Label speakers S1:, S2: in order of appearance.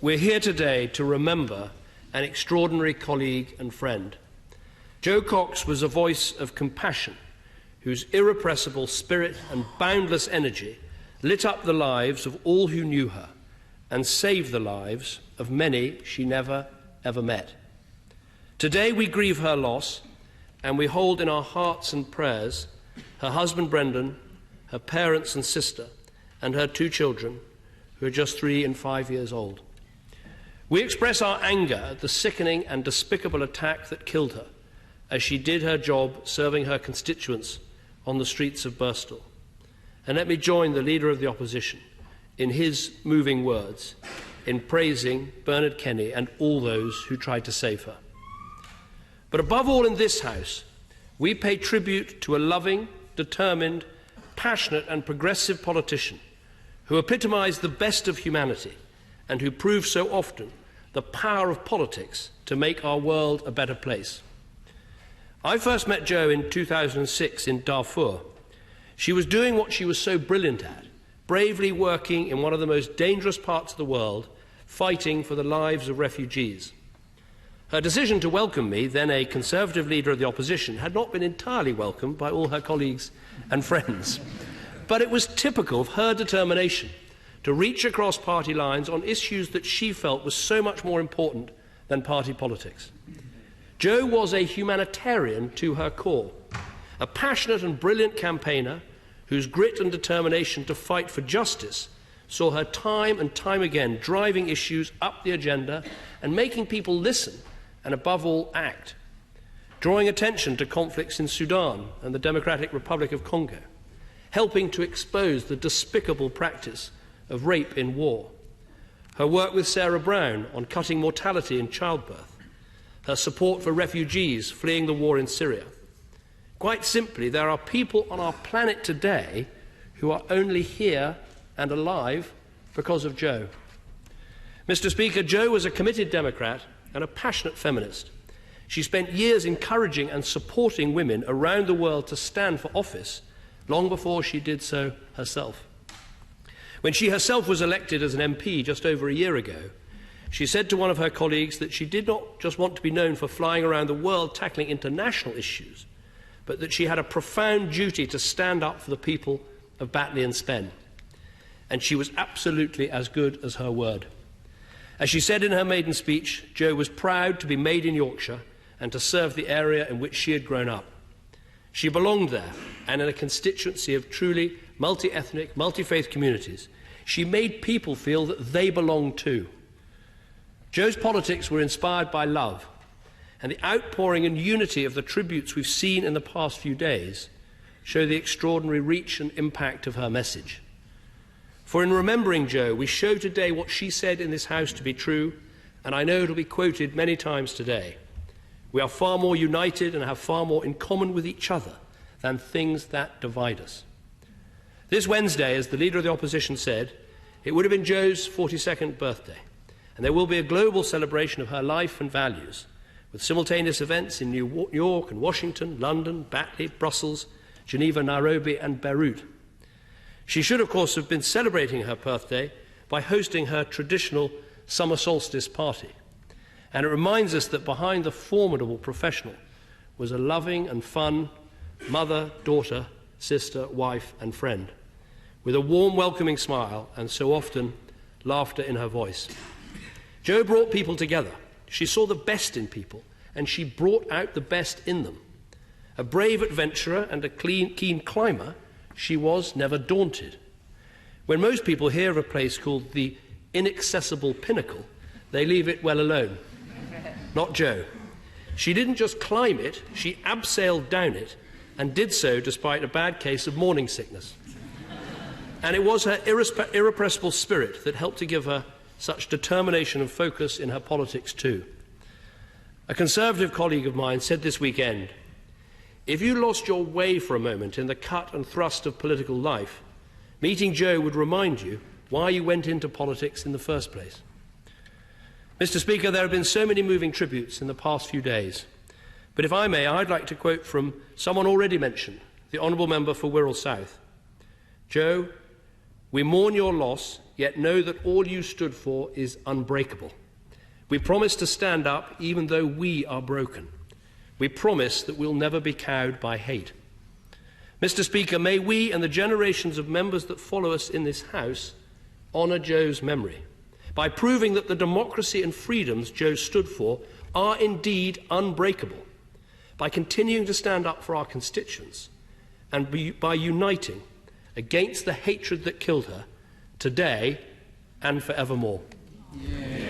S1: we're here today to remember an extraordinary colleague and friend. Jo Cox was a voice of compassion, whose irrepressible spirit and boundless energy lit up the lives of all who knew her and saved the lives of many she never, ever met. Today we grieve her loss, and we hold in our hearts and prayers her husband Brendan, her parents and sister, and her 2 children, who are just 3 and 5 years old. We express our anger at the sickening and despicable attack that killed her, as she did her job serving her constituents on the streets of Birstall. And let me join the Leader of the Opposition in his moving words in praising Bernard Kenny and all those who tried to save her. But above all in this House, we pay tribute to a loving, determined, passionate and progressive politician who epitomised the best of humanity and who proved so often the power of politics to make our world a better place. I first met Jo in 2006 in Darfur. She was doing what she was so brilliant at, bravely working in one of the most dangerous parts of the world, fighting for the lives of refugees. Her decision to welcome me, then a Conservative Leader of the Opposition, had not been entirely welcomed by all her colleagues and friends. But it was typical of her determination to reach across party lines on issues that she felt were so much more important than party politics. Jo was a humanitarian to her core, a passionate and brilliant campaigner whose grit and determination to fight for justice saw her time and time again driving issues up the agenda and making people listen and, above all, act, drawing attention to conflicts in Sudan and the Democratic Republic of Congo, helping to expose the despicable practice of rape in war, her work with Sarah Brown on cutting mortality in childbirth, her support for refugees fleeing the war in Syria. Quite simply, there are people on our planet today who are only here and alive because of Jo. Mr. Speaker, Jo was a committed Democrat and a passionate feminist. She spent years encouraging and supporting women around the world to stand for office, long before she did so herself. When she herself was elected as an MP just over a year ago, she said to one of her colleagues that she did not just want to be known for flying around the world tackling international issues, but that she had a profound duty to stand up for the people of Batley and Spen. And she was absolutely as good as her word. As she said in her maiden speech, Jo was proud to be made in Yorkshire and to serve the area in which she had grown up. She belonged there, and in a constituency of truly multi-ethnic, multi-faith communities, she made people feel that they belonged too. Jo's politics were inspired by love, and the outpouring and unity of the tributes we've seen in the past few days show the extraordinary reach and impact of her message. For in remembering Jo, we show today what she said in this House to be true, and I know it will be quoted many times today. We are far more united and have far more in common with each other than things that divide us. This Wednesday, as the Leader of the Opposition said, it would have been Jo's 42nd birthday, and there will be a global celebration of her life and values, with simultaneous events in New York and Washington, London, Batley, Brussels, Geneva, Nairobi and Beirut. She should, of course, have been celebrating her birthday by hosting her traditional summer solstice party. And it reminds us that behind the formidable professional was a loving and fun mother, daughter, sister, wife and friend, with a warm, welcoming smile and so often laughter in her voice. Jo brought people together. She saw the best in people, and she brought out the best in them. A brave adventurer and a keen climber, she was never daunted. When most people hear of a place called the Inaccessible Pinnacle, they leave it well alone. Not Jo. She didn't just climb it, she abseiled down it, and did so despite a bad case of morning sickness. And it was her irrepressible spirit that helped to give her such determination and focus in her politics too. A Conservative colleague of mine said this weekend, "If you lost your way for a moment in the cut and thrust of political life, meeting Jo would remind you why you went into politics in the first place." Mr. Speaker, there have been so many moving tributes in the past few days. But if I may, I'd like to quote from someone already mentioned, the Honourable Member for Wirral South. "Jo, We mourn your loss, yet know that all you stood for is unbreakable. We promise to stand up even though we are broken. We promise that we'll never be cowed by hate. Mr. Speaker, may we and the generations of members that follow us in this House honour Jo's memory by proving that the democracy and freedoms Jo stood for are indeed unbreakable, by continuing to stand up for our constituents and by uniting against the hatred that killed her today and forevermore. Yeah.